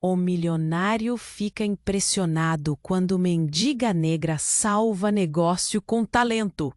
O milionário fica impressionado quando mendiga negra salva negócio com talento.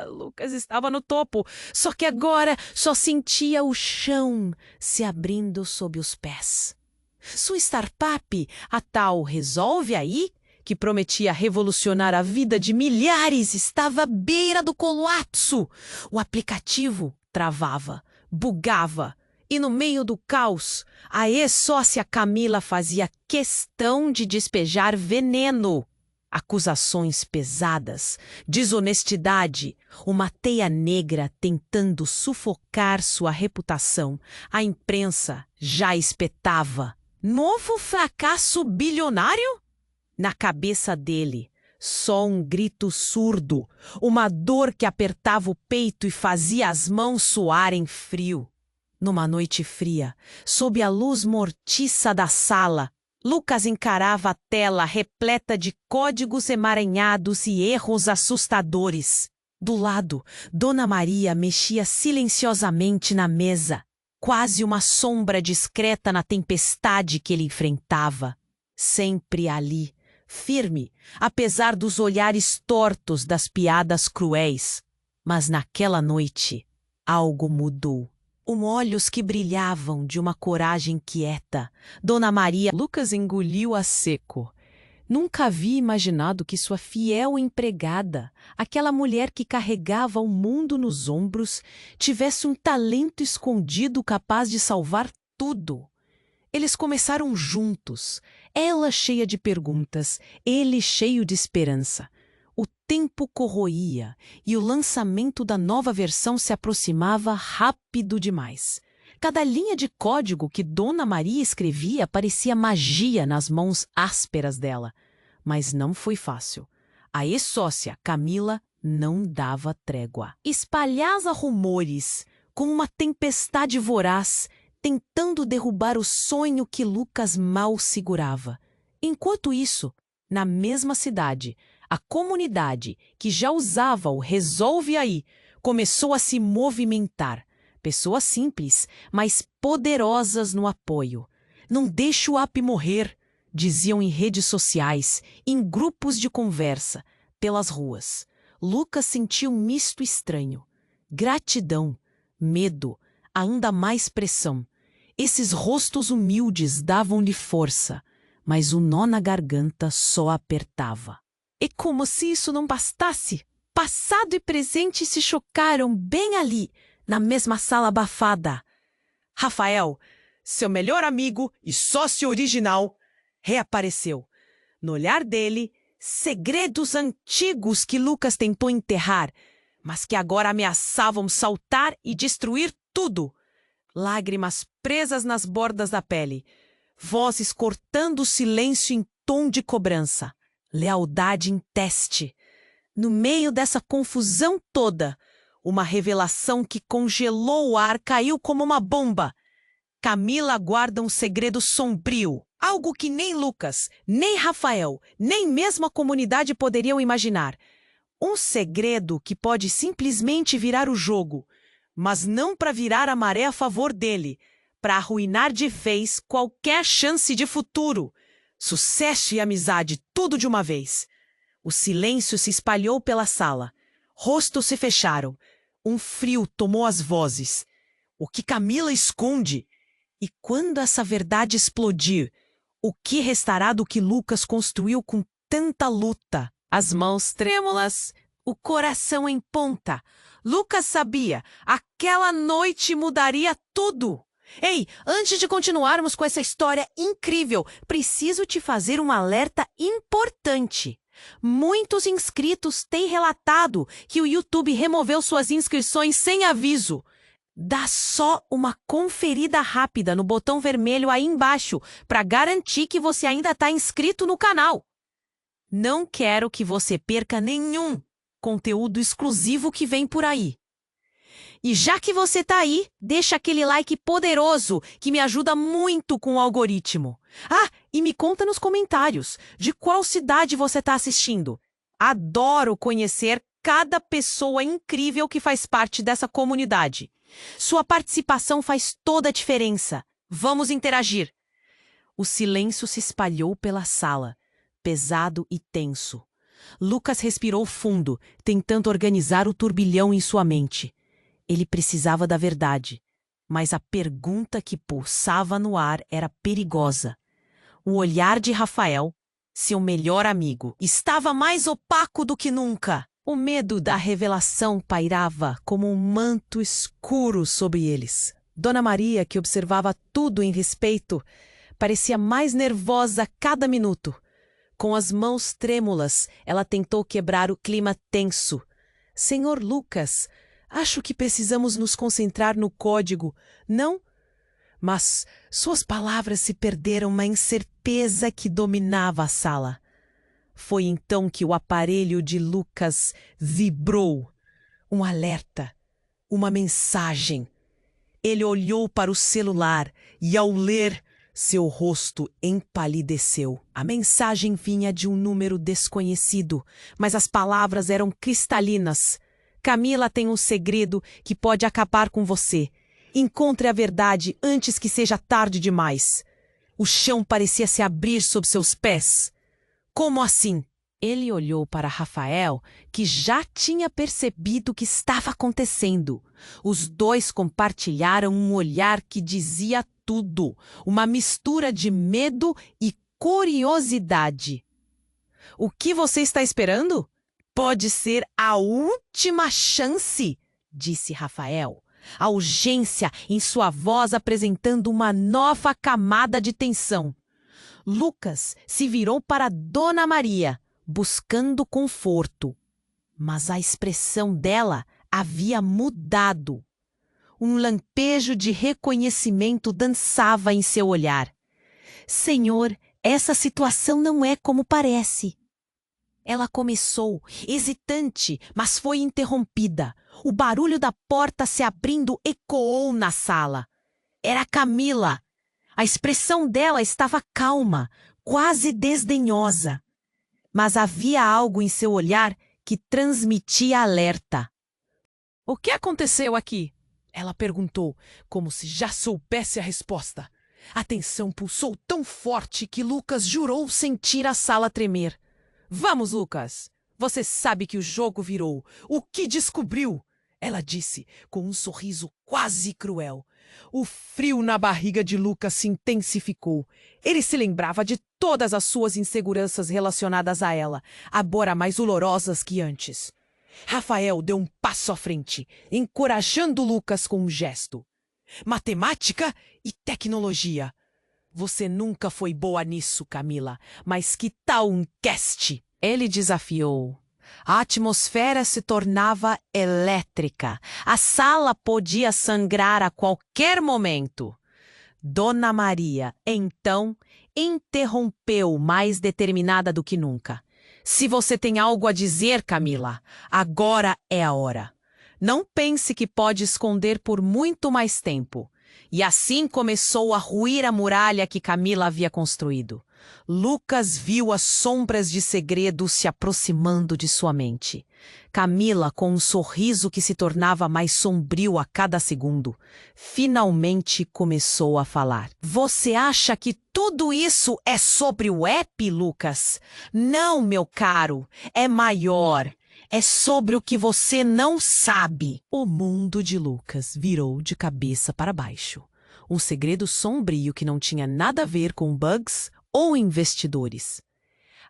Lucas estava no topo, só que agora só sentia o chão se abrindo sob os pés. Sua startup, a tal Resolve Aí, que prometia revolucionar a vida de milhares, estava à beira do colapso. O aplicativo travava, bugava, e no meio do caos, a ex-sócia Camila fazia questão de despejar veneno. Acusações pesadas, desonestidade, uma teia negra tentando sufocar sua reputação. A imprensa já espetava. Novo fracasso bilionário? Na cabeça dele, só um grito surdo, uma dor que apertava o peito e fazia as mãos suarem frio. Numa noite fria, sob a luz mortiça da sala, Lucas encarava a tela repleta de códigos emaranhados e erros assustadores. Do lado, Dona Maria mexia silenciosamente na mesa, quase uma sombra discreta na tempestade que ele enfrentava. Sempre ali, firme, apesar dos olhares tortos das piadas cruéis. Mas naquela noite, algo mudou. Olhos que brilhavam de uma coragem quieta. Dona Maria... Lucas engoliu a seco. Nunca havia imaginado que sua fiel empregada, aquela mulher que carregava o mundo nos ombros, tivesse um talento escondido capaz de salvar tudo. Eles começaram juntos, ela cheia de perguntas, ele cheio de esperança. O tempo corroía e o lançamento da nova versão se aproximava rápido demais. Cada linha de código que Dona Maria escrevia parecia magia nas mãos ásperas dela. Mas não foi fácil. A ex-sócia, Camila, não dava trégua. Espalhava rumores, como uma tempestade voraz, tentando derrubar o sonho que Lucas mal segurava. Enquanto isso, na mesma cidade, a comunidade, que já usava o Resolve Aí, começou a se movimentar. Pessoas simples, mas poderosas no apoio. Não deixe o app morrer, diziam em redes sociais, em grupos de conversa, pelas ruas. Lucas sentiu um misto estranho. Gratidão, medo, ainda mais pressão. Esses rostos humildes davam-lhe força, mas o nó na garganta só apertava. E como se isso não bastasse, passado e presente se chocaram bem ali, na mesma sala abafada. Rafael, seu melhor amigo e sócio original, reapareceu. No olhar dele, segredos antigos que Lucas tentou enterrar, mas que agora ameaçavam saltar e destruir tudo. Lágrimas presas nas bordas da pele, vozes cortando o silêncio em tom de cobrança. Lealdade em teste. No meio dessa confusão toda, uma revelação que congelou o ar caiu como uma bomba. Camila guarda um segredo sombrio, algo que nem Lucas, nem Rafael, nem mesmo a comunidade poderiam imaginar. Um segredo que pode simplesmente virar o jogo, mas não para virar a maré a favor dele, para arruinar de vez qualquer chance de futuro. Sucesso e amizade, tudo de uma vez. O silêncio se espalhou pela sala. Rostos se fecharam. Um frio tomou as vozes. O que Camila esconde? E quando essa verdade explodir, o que restará do que Lucas construiu com tanta luta? As mãos trêmulas, o coração em ponta. Lucas sabia, aquela noite mudaria tudo. Ei, antes de continuarmos com essa história incrível, preciso te fazer um alerta importante. Muitos inscritos têm relatado que o YouTube removeu suas inscrições sem aviso. Dá só uma conferida rápida no botão vermelho aí embaixo para garantir que você ainda está inscrito no canal. Não quero que você perca nenhum conteúdo exclusivo que vem por aí. E já que você tá aí, deixa aquele like poderoso que me ajuda muito com o algoritmo. E me conta nos comentários de qual cidade você tá assistindo. Adoro conhecer cada pessoa incrível que faz parte dessa comunidade. Sua participação faz toda a diferença. Vamos interagir. O silêncio se espalhou pela sala, pesado e tenso. Lucas respirou fundo, tentando organizar o turbilhão em sua mente. Ele precisava da verdade, mas a pergunta que pulsava no ar era perigosa. O olhar de Rafael, seu melhor amigo, estava mais opaco do que nunca. O medo da revelação pairava como um manto escuro sobre eles. Dona Maria, que observava tudo em respeito, parecia mais nervosa a cada minuto. Com as mãos trêmulas, ela tentou quebrar o clima tenso. Senhor Lucas, acho que precisamos nos concentrar no código, não? Mas suas palavras se perderam na incerteza que dominava a sala. Foi então que o aparelho de Lucas vibrou. Um alerta, uma mensagem. Ele olhou para o celular e, ao ler, seu rosto empalideceu. A mensagem vinha de um número desconhecido, mas as palavras eram cristalinas. Camila tem um segredo que pode acabar com você. Encontre a verdade antes que seja tarde demais. O chão parecia se abrir sob seus pés. Como assim? Ele olhou para Rafael, que já tinha percebido o que estava acontecendo. Os dois compartilharam um olhar que dizia tudo, uma mistura de medo e curiosidade. O que você está esperando? Pode ser a última chance, disse Rafael. A urgência em sua voz apresentando uma nova camada de tensão. Lucas se virou para Dona Maria, buscando conforto. Mas a expressão dela havia mudado. Um lampejo de reconhecimento dançava em seu olhar. Senhor, essa situação não é como parece. Ela começou, hesitante, mas foi interrompida. O barulho da porta se abrindo ecoou na sala. Era Camila. A expressão dela estava calma, quase desdenhosa. Mas havia algo em seu olhar que transmitia alerta. O que aconteceu aqui? Ela perguntou, como se já soubesse a resposta. A tensão pulsou tão forte que Lucas jurou sentir a sala tremer. Vamos, Lucas. Você sabe que o jogo virou. O que descobriu? Ela disse, com um sorriso quase cruel. O frio na barriga de Lucas se intensificou. Ele se lembrava de todas as suas inseguranças relacionadas a ela, agora mais olorosas que antes. Rafael deu um passo à frente, encorajando Lucas com um gesto. Matemática e tecnologia. Você nunca foi boa nisso, Camila, mas que tal um cast? Ele desafiou. A atmosfera se tornava elétrica. A sala podia sangrar a qualquer momento. Dona Maria, então, interrompeu mais determinada do que nunca. Se você tem algo a dizer, Camila, agora é a hora. Não pense que pode esconder por muito mais tempo. E assim começou a ruir a muralha que Camila havia construído. Lucas viu as sombras de segredo se aproximando de sua mente. Camila, com um sorriso que se tornava mais sombrio a cada segundo, finalmente começou a falar. Você acha que tudo isso é sobre o app, Lucas? Não, meu caro, é maior. É sobre o que você não sabe. O mundo de Lucas virou de cabeça para baixo. Um segredo sombrio que não tinha nada a ver com bugs ou investidores.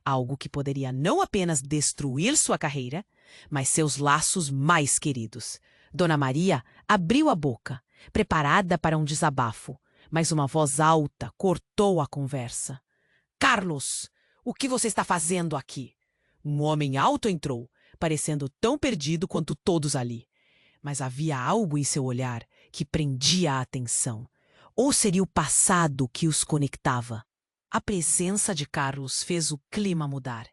Algo que poderia não apenas destruir sua carreira, mas seus laços mais queridos. Dona Maria abriu a boca, preparada para um desabafo, mas uma voz alta cortou a conversa. Carlos, o que você está fazendo aqui? Um homem alto entrou, parecendo tão perdido quanto todos ali. Mas havia algo em seu olhar que prendia a atenção. Ou seria o passado que os conectava? A presença de Carlos fez o clima mudar.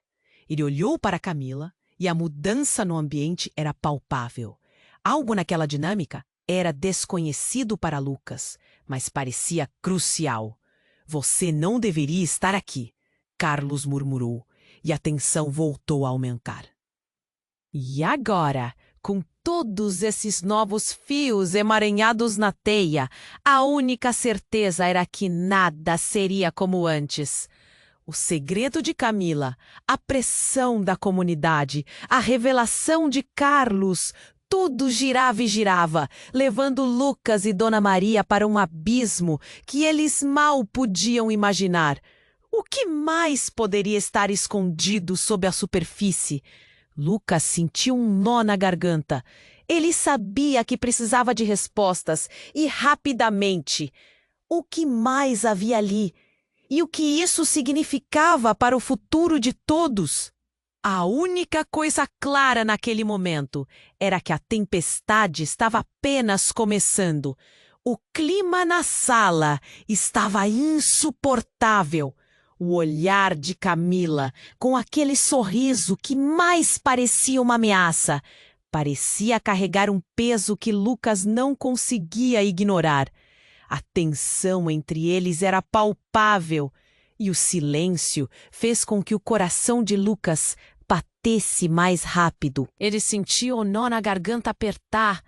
Ele olhou para Camila e a mudança no ambiente era palpável. Algo naquela dinâmica era desconhecido para Lucas, mas parecia crucial. Você não deveria estar aqui, Carlos murmurou, e a tensão voltou a aumentar. E agora, Com todos esses novos fios emaranhados na teia, a única certeza era que nada seria como antes. O segredo de Camila, a pressão da comunidade, a revelação de Carlos, tudo girava e girava, levando Lucas e Dona Maria para um abismo que eles mal podiam imaginar. O que mais poderia estar escondido sob a superfície? Lucas sentiu um nó na garganta. Ele sabia que precisava de respostas, e rapidamente. O que mais havia ali? E o que isso significava para o futuro de todos? A única coisa clara naquele momento era que a tempestade estava apenas começando. O clima na sala estava insuportável. O olhar de Camila, com aquele sorriso que mais parecia uma ameaça, parecia carregar um peso que Lucas não conseguia ignorar. A tensão entre eles era palpável, e o silêncio fez com que o coração de Lucas batesse mais rápido. Ele sentia o nó na garganta apertar.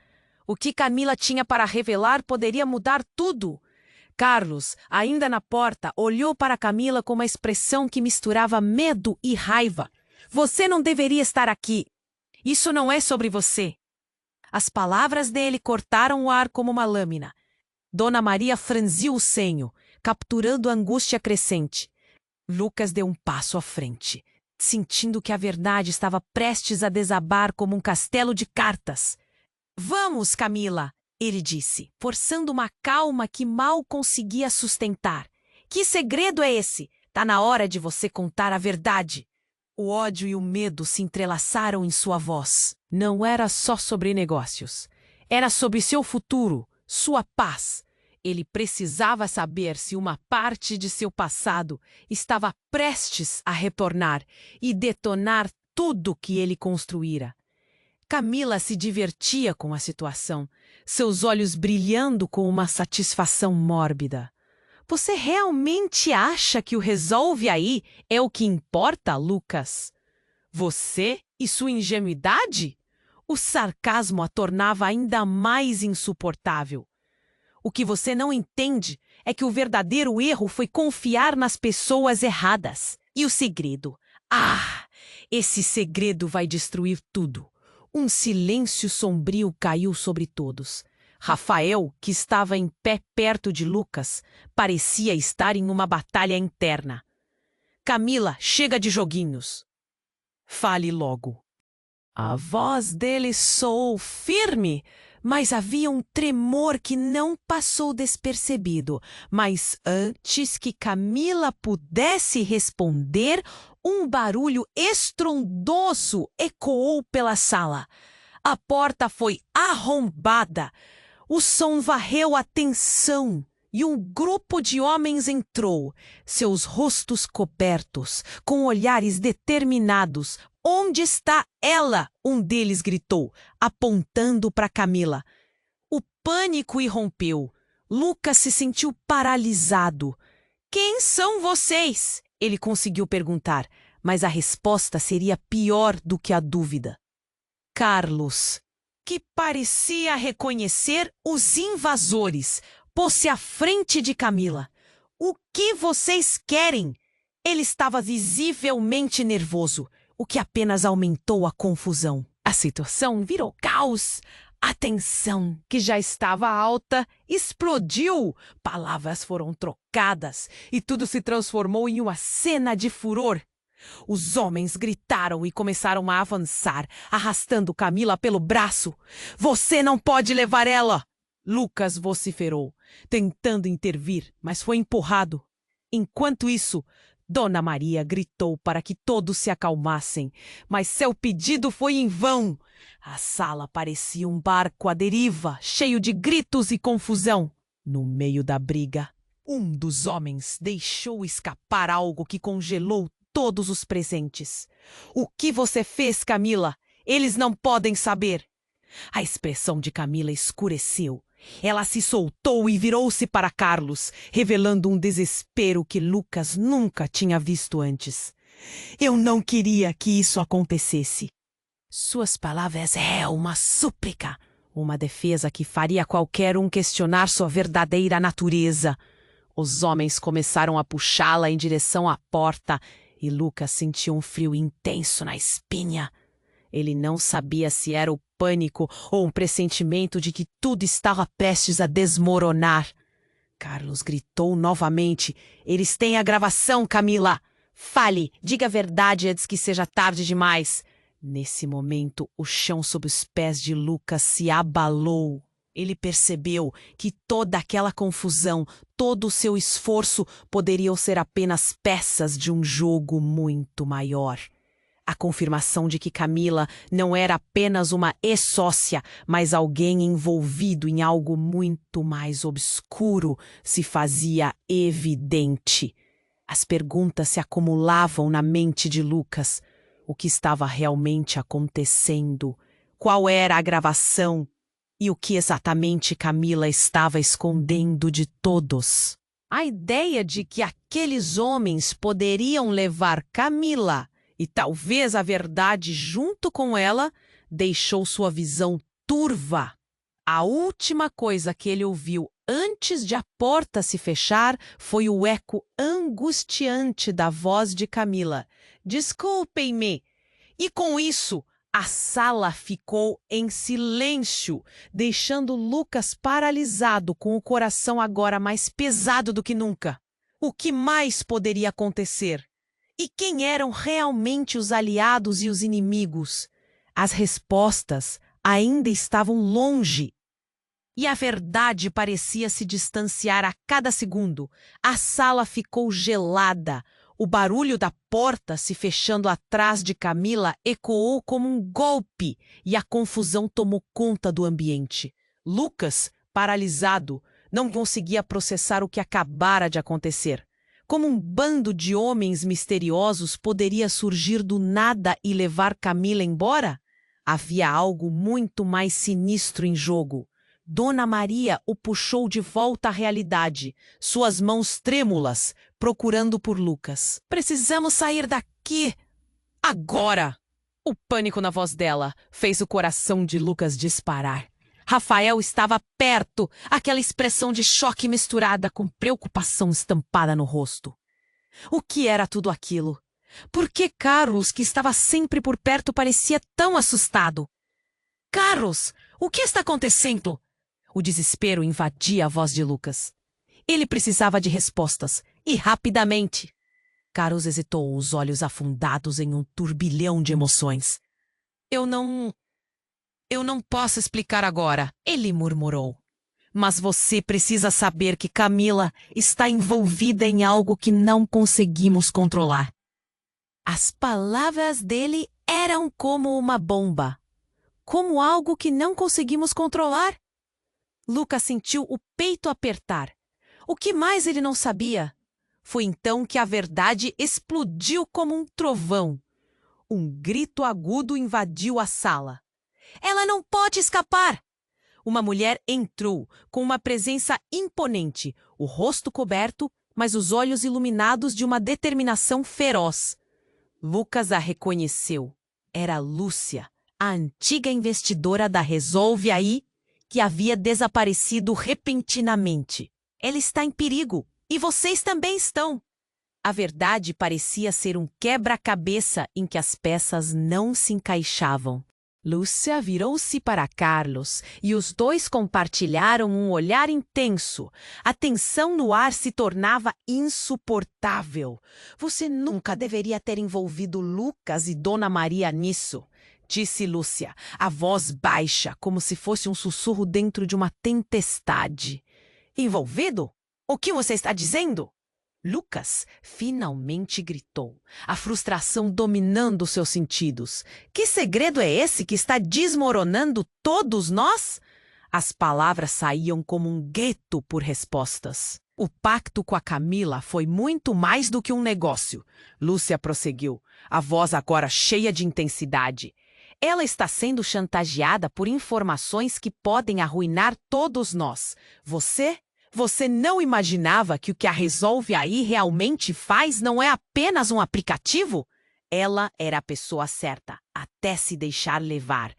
O que Camila tinha para revelar poderia mudar tudo. Carlos, ainda na porta, olhou para Camila com uma expressão que misturava medo e raiva. Você não deveria estar aqui. Isso não é sobre você. As palavras dele cortaram o ar como uma lâmina. Dona Maria franziu o senho, capturando a angústia crescente. Lucas deu um passo à frente, sentindo que a verdade estava prestes a desabar como um castelo de cartas. Vamos, Camila, ele disse, forçando uma calma que mal conseguia sustentar. Que segredo é esse? Tá na hora de você contar a verdade. O ódio e o medo se entrelaçaram em sua voz. Não era só sobre negócios. Era sobre seu futuro, sua paz. Ele precisava saber se uma parte de seu passado estava prestes a retornar e detonar tudo que ele construíra. Camila se divertia com a situação, seus olhos brilhando com uma satisfação mórbida. Você realmente acha que o resolve aí é o que importa, Lucas? Você e sua ingenuidade? O sarcasmo a tornava ainda mais insuportável. O que você não entende é que o verdadeiro erro foi confiar nas pessoas erradas. E o segredo? Esse segredo vai destruir tudo. Um silêncio sombrio caiu sobre todos. Rafael, que estava em pé perto de Lucas, parecia estar em uma batalha interna. Camila, chega de joguinhos. Fale logo. A voz dele soou firme, mas havia um tremor que não passou despercebido. Mas antes que Camila pudesse responder, um barulho estrondoso ecoou pela sala. A porta foi arrombada. O som varreu a tensão e um grupo de homens entrou, seus rostos cobertos, com olhares determinados. Onde está ela? Um deles gritou, apontando para Camila. O pânico irrompeu. Lucas se sentiu paralisado. Quem são vocês? Ele conseguiu perguntar, mas a resposta seria pior do que a dúvida. Carlos, que parecia reconhecer os invasores, pôs-se à frente de Camila. O que vocês querem? Ele estava visivelmente nervoso, o que apenas aumentou a confusão. A situação virou caos. A tensão, que já estava alta, explodiu. Palavras foram trocadas e tudo se transformou em uma cena de furor. Os homens gritaram e começaram a avançar, arrastando Camila pelo braço. Você não pode levar ela! Lucas vociferou, tentando intervir, mas foi empurrado. Enquanto isso, Dona Maria gritou para que todos se acalmassem, mas seu pedido foi em vão. A sala parecia um barco à deriva, cheio de gritos e confusão. No meio da briga, um dos homens deixou escapar algo que congelou todos os presentes. O que você fez, Camila? Eles não podem saber. A expressão de Camila escureceu. Ela se soltou e virou-se para Carlos, revelando um desespero que Lucas nunca tinha visto antes. Eu não queria que isso acontecesse. Suas palavras é uma súplica, uma defesa que faria qualquer um questionar sua verdadeira natureza. Os homens começaram a puxá-la em direção à porta e Lucas sentiu um frio intenso na espinha. Ele não sabia se era o pânico ou um pressentimento de que tudo estava prestes a desmoronar. Carlos gritou novamente. Eles têm a gravação, Camila! Fale, diga a verdade antes que seja tarde demais. Nesse momento, o chão sob os pés de Lucas se abalou. Ele percebeu que toda aquela confusão, todo o seu esforço poderiam ser apenas peças de um jogo muito maior. A confirmação de que Camila não era apenas uma ex-sócia, mas alguém envolvido em algo muito mais obscuro se fazia evidente. As perguntas se acumulavam na mente de Lucas. O que estava realmente acontecendo? Qual era a gravação? E o que exatamente Camila estava escondendo de todos? A ideia de que aqueles homens poderiam levar Camila e talvez a verdade junto com ela deixou sua visão turva. A última coisa que ele ouviu antes de a porta se fechar foi o eco angustiante da voz de Camila. Desculpem-me. E com isso, a sala ficou em silêncio, deixando Lucas paralisado, com o coração agora mais pesado do que nunca. O que mais poderia acontecer? E quem eram realmente os aliados e os inimigos? As respostas ainda estavam longe. E a verdade parecia se distanciar a cada segundo. A sala ficou gelada. O barulho da porta se fechando atrás de Camila ecoou como um golpe e a confusão tomou conta do ambiente. Lucas, paralisado, não conseguia processar o que acabara de acontecer. Como um bando de homens misteriosos poderia surgir do nada e levar Camila embora? Havia algo muito mais sinistro em jogo. Dona Maria o puxou de volta à realidade, suas mãos trêmulas, procurando por Lucas. Precisamos sair daqui! Agora! O pânico na voz dela fez o coração de Lucas disparar. Rafael estava perto, aquela expressão de choque misturada com preocupação estampada no rosto. O que era tudo aquilo? Por que Carlos, que estava sempre por perto, parecia tão assustado? Carlos, o que está acontecendo? O desespero invadia a voz de Lucas. Ele precisava de respostas, e rapidamente. Carlos hesitou, os olhos afundados em um turbilhão de emoções. Eu não posso explicar agora, ele murmurou. Mas você precisa saber que Camila está envolvida em algo que não conseguimos controlar. As palavras dele eram como uma bomba. Como algo que não conseguimos controlar? Lucas sentiu o peito apertar. O que mais ele não sabia? Foi então que a verdade explodiu como um trovão. Um grito agudo invadiu a sala. Ela não pode escapar! Uma mulher entrou, com uma presença imponente, o rosto coberto, mas os olhos iluminados de uma determinação feroz. Lucas a reconheceu. Era Lúcia, a antiga investidora da Resolve Aí, que havia desaparecido repentinamente. Ela está em perigo, e vocês também estão. A verdade parecia ser um quebra-cabeça em que as peças não se encaixavam. Lúcia virou-se para Carlos e os dois compartilharam um olhar intenso. A tensão no ar se tornava insuportável. Você nunca deveria ter envolvido Lucas e Dona Maria nisso, disse Lúcia, a voz baixa, como se fosse um sussurro dentro de uma tempestade. Envolvido? O que você está dizendo? Lucas finalmente gritou, a frustração dominando seus sentidos. Que segredo é esse que está desmoronando todos nós? As palavras saíam como um gueto por respostas. O pacto com a Camila foi muito mais do que um negócio. Lúcia prosseguiu, a voz agora cheia de intensidade. Ela está sendo chantageada por informações que podem arruinar todos nós. Você não imaginava que o que a Resolve Aí realmente faz não é apenas um aplicativo? Ela era a pessoa certa, até se deixar levar.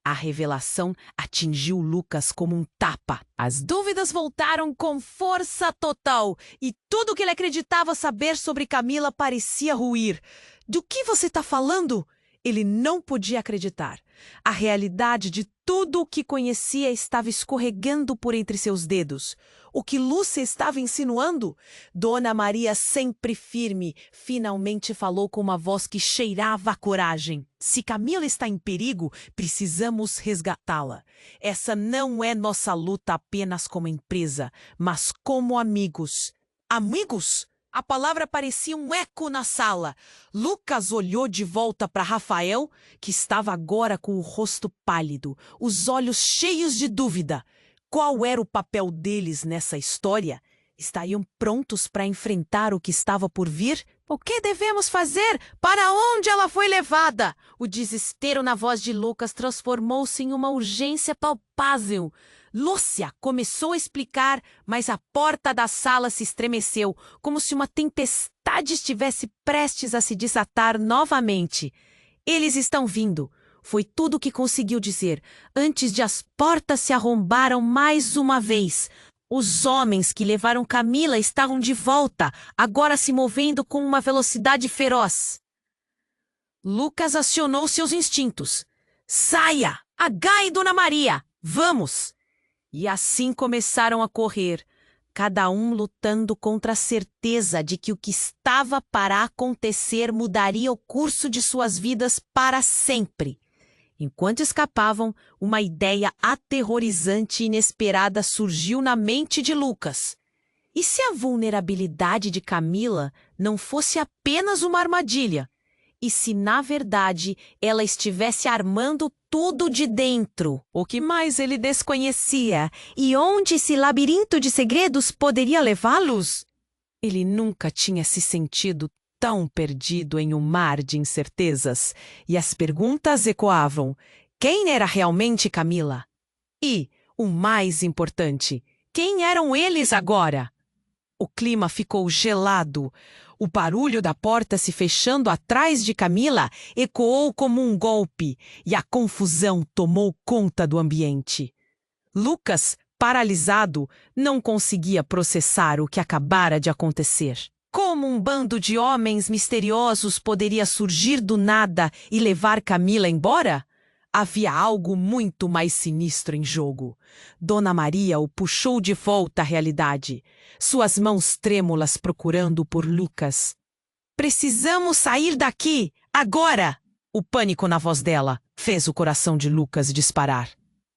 A revelação atingiu Lucas como um tapa. As dúvidas voltaram com força total e tudo que ele acreditava saber sobre Camila parecia ruir. Do que você está falando? Ele não podia acreditar. A realidade de tudo o que conhecia estava escorregando por entre seus dedos. O que Lúcia estava insinuando? Dona Maria, sempre firme, finalmente falou com uma voz que cheirava a coragem. Se Camila está em perigo, precisamos resgatá-la. Essa não é nossa luta apenas como empresa, mas como amigos. Amigos? A palavra parecia um eco na sala. Lucas olhou de volta para Rafael, que estava agora com o rosto pálido, os olhos cheios de dúvida. Qual era o papel deles nessa história? Estariam prontos para enfrentar o que estava por vir? O que devemos fazer? Para onde ela foi levada? O desespero na voz de Lucas transformou-se em uma urgência palpável. Lúcia começou a explicar, mas a porta da sala se estremeceu, como se uma tempestade estivesse prestes a se desatar novamente. Eles estão vindo. Foi tudo o que conseguiu dizer, antes de as portas se arrombaram mais uma vez. Os homens que levaram Camila estavam de volta, agora se movendo com uma velocidade feroz. Lucas acionou seus instintos. Saia! Agai, Dona Maria! Vamos! E assim começaram a correr, cada um lutando contra a certeza de que o que estava para acontecer mudaria o curso de suas vidas para sempre. Enquanto escapavam, uma ideia aterrorizante e inesperada surgiu na mente de Lucas. E se a vulnerabilidade de Camila não fosse apenas uma armadilha? E se, na verdade, ela estivesse armando tudo de dentro? O que mais ele desconhecia? E onde esse labirinto de segredos poderia levá-los? Ele nunca tinha se sentido tão perdido em um mar de incertezas, e as perguntas ecoavam. Quem era realmente Camila? E, o mais importante, quem eram eles agora? O clima ficou gelado. O barulho da porta se fechando atrás de Camila ecoou como um golpe, e a confusão tomou conta do ambiente. Lucas, paralisado, não conseguia processar o que acabara de acontecer. Como um bando de homens misteriosos poderia surgir do nada e levar Camila embora? Havia algo muito mais sinistro em jogo. Dona Maria o puxou de volta à realidade, suas mãos trêmulas procurando por Lucas. Precisamos sair daqui, agora! O pânico na voz dela fez o coração de Lucas disparar.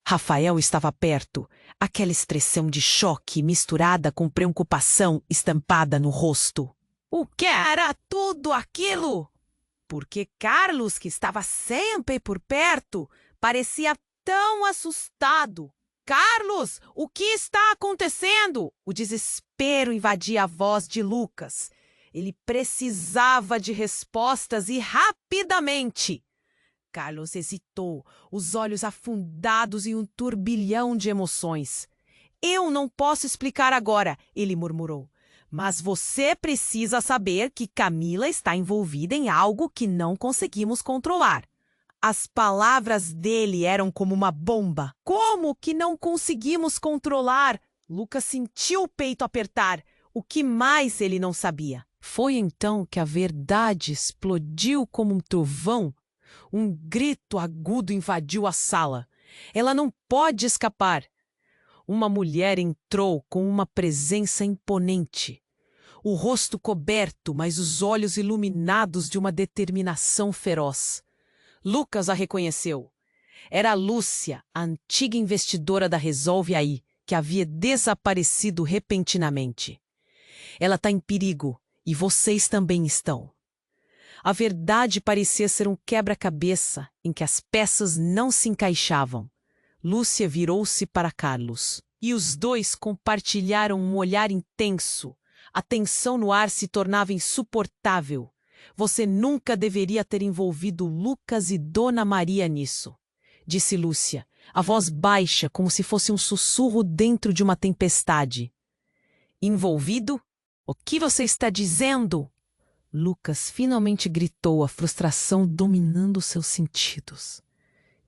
Rafael estava perto, aquela expressão de choque misturada com preocupação estampada no rosto. O que era tudo aquilo? Porque Carlos, que estava sempre por perto, parecia tão assustado. Carlos, o que está acontecendo? O desespero invadia a voz de Lucas. Ele precisava de respostas e rapidamente. Carlos hesitou, os olhos afundados em um turbilhão de emoções. Eu não posso explicar agora, ele murmurou. Mas você precisa saber que Camila está envolvida em algo que não conseguimos controlar. As palavras dele eram como uma bomba. Como que não conseguimos controlar? Lucas sentiu o peito apertar. O que mais ele não sabia? Foi então que a verdade explodiu como um trovão. Um grito agudo invadiu a sala. Ela não pode escapar. Uma mulher entrou com uma presença imponente. O rosto coberto, mas os olhos iluminados de uma determinação feroz. Lucas a reconheceu. Era Lúcia, a antiga investidora da Resolve Aí, que havia desaparecido repentinamente. Ela está em perigo, e vocês também estão. A verdade parecia ser um quebra-cabeça em que as peças não se encaixavam. Lúcia virou-se para Carlos, e os dois compartilharam um olhar intenso. A tensão no ar se tornava insuportável. Você nunca deveria ter envolvido Lucas e Dona Maria nisso, disse Lúcia, a voz baixa como se fosse um sussurro dentro de uma tempestade. Envolvido? O que você está dizendo? Lucas finalmente gritou, a frustração dominando seus sentidos.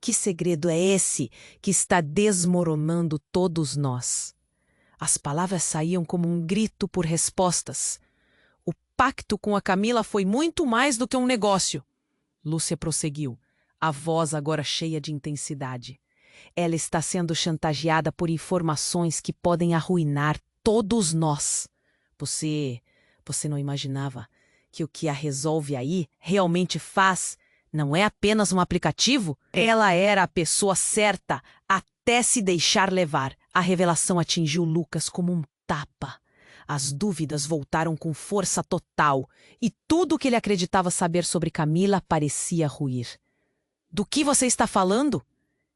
Que segredo é esse que está desmoronando todos nós? As palavras saíam como um grito por respostas. O pacto com a Camila foi muito mais do que um negócio. Lúcia prosseguiu, a voz agora cheia de intensidade. Ela está sendo chantageada por informações que podem arruinar todos nós. Você não imaginava que o que a resolve aí realmente faz não é apenas um aplicativo? Ela era a pessoa certa até se deixar levar. A revelação atingiu Lucas como um tapa. As dúvidas voltaram com força total e tudo o que ele acreditava saber sobre Camila parecia ruir. Do que você está falando?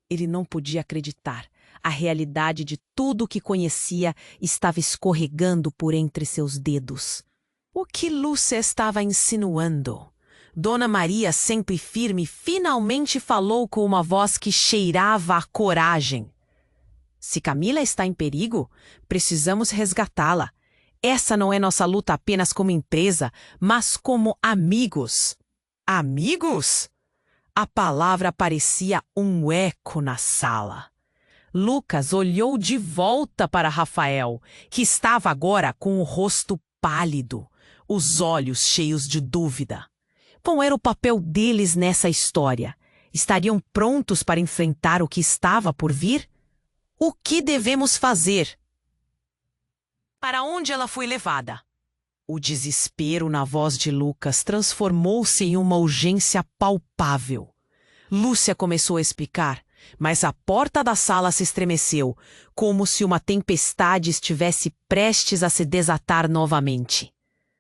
Ele não podia acreditar. A realidade de tudo o que conhecia estava escorregando por entre seus dedos. O que Lúcia estava insinuando? Dona Maria, sempre firme, finalmente falou com uma voz que cheirava a coragem. Se Camila está em perigo, precisamos resgatá-la. Essa não é nossa luta apenas como empresa, mas como amigos. Amigos? A palavra parecia um eco na sala. Lucas olhou de volta para Rafael, que estava agora com o rosto pálido, os olhos cheios de dúvida. Qual era o papel deles nessa história? Estariam prontos para enfrentar o que estava por vir? O que devemos fazer? Para onde ela foi levada? O desespero na voz de Lucas transformou-se em uma urgência palpável. Lúcia começou a explicar, mas a porta da sala se estremeceu, como se uma tempestade estivesse prestes a se desatar novamente.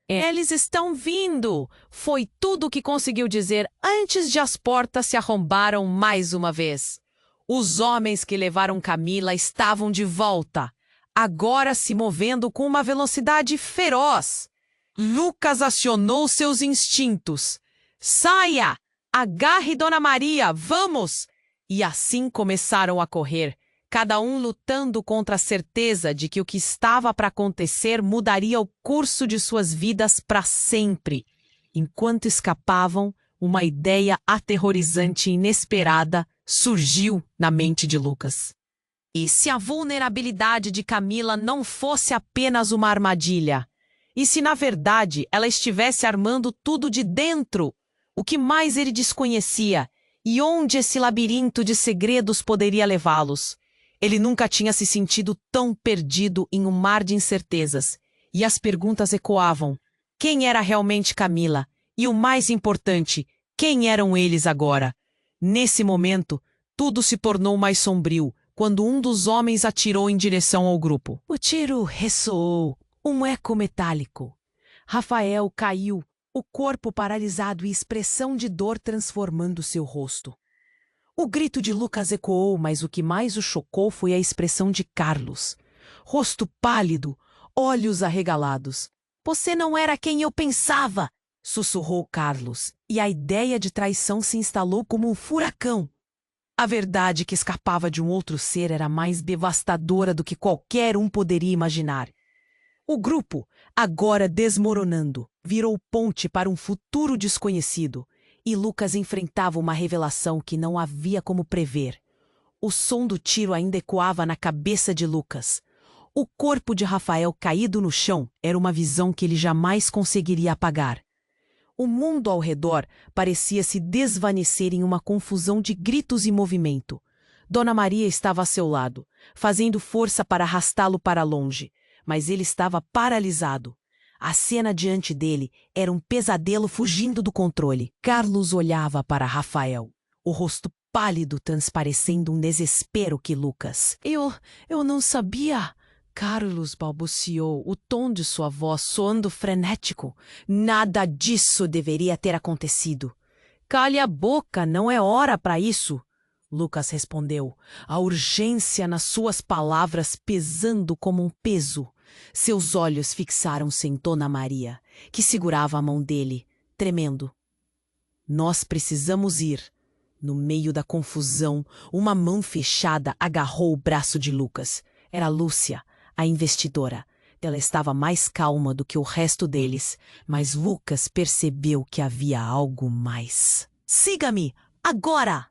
Eles estão vindo! Foi tudo o que conseguiu dizer antes de as portas se arrombaram mais uma vez. Os homens que levaram Camila estavam de volta, agora se movendo com uma velocidade feroz. Lucas acionou seus instintos. Saia! Agarre Dona Maria! Vamos! E assim começaram a correr, cada um lutando contra a certeza de que o que estava para acontecer mudaria o curso de suas vidas para sempre. Enquanto escapavam, uma ideia aterrorizante e inesperada surgiu na mente de Lucas. E se a vulnerabilidade de Camila não fosse apenas uma armadilha? E se, na verdade, ela estivesse armando tudo de dentro? O que mais ele desconhecia? E onde esse labirinto de segredos poderia levá-los? Ele nunca tinha se sentido tão perdido em um mar de incertezas. E as perguntas ecoavam. Quem era realmente Camila? E o mais importante, quem eram eles agora? Nesse momento, tudo se tornou mais sombrio, quando um dos homens atirou em direção ao grupo. O tiro ressoou, um eco metálico. Rafael caiu, o corpo paralisado e expressão de dor transformando seu rosto. O grito de Lucas ecoou, mas o que mais o chocou foi a expressão de Carlos. Rosto pálido, olhos arregalados. Você não era quem eu pensava! Sussurrou Carlos, e a ideia de traição se instalou como um furacão. A verdade que escapava de um outro ser era mais devastadora do que qualquer um poderia imaginar. O grupo, agora desmoronando, virou ponte para um futuro desconhecido, e Lucas enfrentava uma revelação que não havia como prever. O som do tiro ainda ecoava na cabeça de Lucas. O corpo de Rafael caído no chão era uma visão que ele jamais conseguiria apagar. O mundo ao redor parecia se desvanecer em uma confusão de gritos e movimento. Dona Maria estava a seu lado, fazendo força para arrastá-lo para longe, mas ele estava paralisado. A cena diante dele era um pesadelo fugindo do controle. Carlos olhava para Rafael, o rosto pálido transparecendo um desespero que Lucas... Eu não sabia... Carlos balbuciou, o tom de sua voz soando frenético. Nada disso deveria ter acontecido. Cale a boca, não é hora para isso. Lucas respondeu, a urgência nas suas palavras pesando como um peso. Seus olhos fixaram-se em Dona Maria, que segurava a mão dele, tremendo. Nós precisamos ir. No meio da confusão, uma mão fechada agarrou o braço de Lucas. Era Lúcia, a investidora, Ela estava mais calma do que o resto deles, mas Lucas percebeu que havia algo mais. "Siga-me, agora!"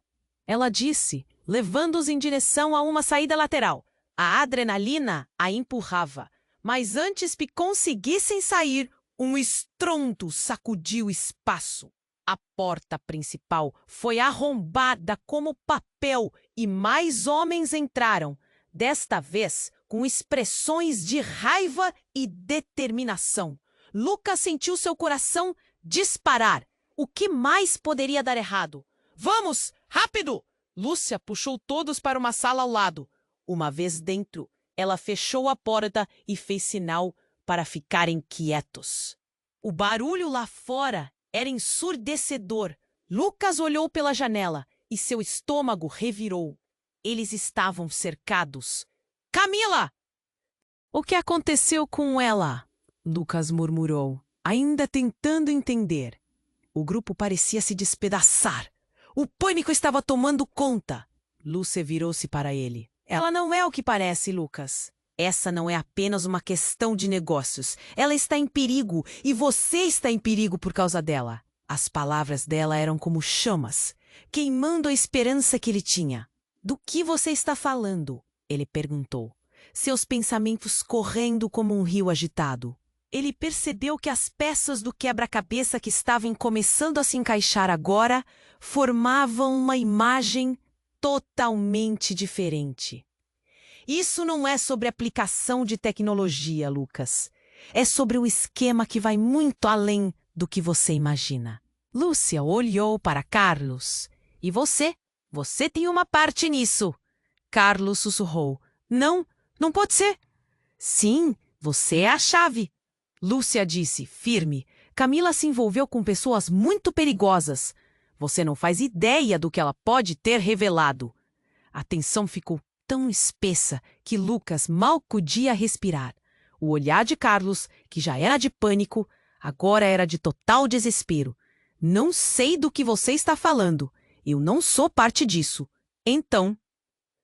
ela disse, levando-os em direção a uma saída lateral. A adrenalina a empurrava, mas antes que conseguissem sair, um estrondo sacudiu o espaço. A porta principal foi arrombada como papel e mais homens entraram, desta vez com expressões de raiva e determinação. Lucas sentiu seu coração disparar. O que mais poderia dar errado? "Vamos, rápido!" Lúcia puxou todos para uma sala ao lado. Uma vez dentro, ela fechou a porta e fez sinal para ficarem quietos. O barulho lá fora era ensurdecedor. Lucas olhou pela janela e seu estômago revirou. Eles estavam cercados. "Camila!" "O que aconteceu com ela?" Lucas murmurou, ainda tentando entender. O grupo parecia se despedaçar. O pânico estava tomando conta. Lúcia virou-se para ele. "Ela não é o que parece, Lucas. Essa não é apenas uma questão de negócios. Ela está em perigo e você está em perigo por causa dela." As palavras dela eram como chamas, queimando a esperança que ele tinha. "Do que você está falando?" ele perguntou, seus pensamentos correndo como um rio agitado. Ele percebeu que as peças do quebra-cabeça que estavam começando a se encaixar agora formavam uma imagem totalmente diferente. "Isso não é sobre aplicação de tecnologia, Lucas. É sobre um esquema que vai muito além do que você imagina." Lúcia olhou para Carlos. "E você? Você tem uma parte nisso." Carlos sussurrou. Não pode ser." "Sim, você é a chave." Lúcia disse, firme. "Camila se envolveu com pessoas muito perigosas. Você não faz ideia do que ela pode ter revelado." A tensão ficou tão espessa que Lucas mal podia respirar. O olhar de Carlos, que já era de pânico, agora era de total desespero. "Não sei do que você está falando. Eu não sou parte disso." Então,